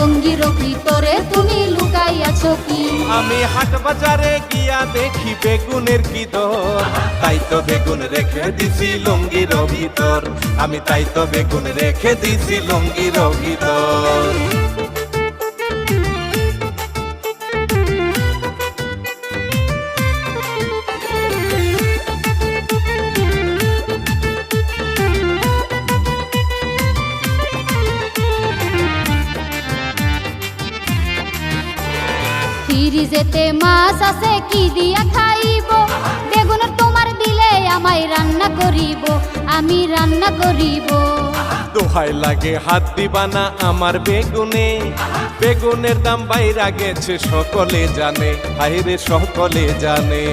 লুঙ্গির ভিতরে তুমি লুকাইয়াছো কি? আমি হাট বাজারে গিয়া দেখি বেগুনের কি দর, তাই তো বেগুন রেখে দিছি লুঙ্গির ভিতর, আমি তাই তো বেগুন রেখে দিছি লুঙ্গির ভিতর। ফ্রিজেতে মাছ আছে কি দিয়া খাইব? বেগুনের তোমার দিলে আমায় রান্না করিব, আমি রান্না করিব। দোহাই লাগে হাত দিবা না আমার বেগুনে, বেগুনের দাম বাইরা গেছে সকলে জানে, হায়রে সকলে জানে।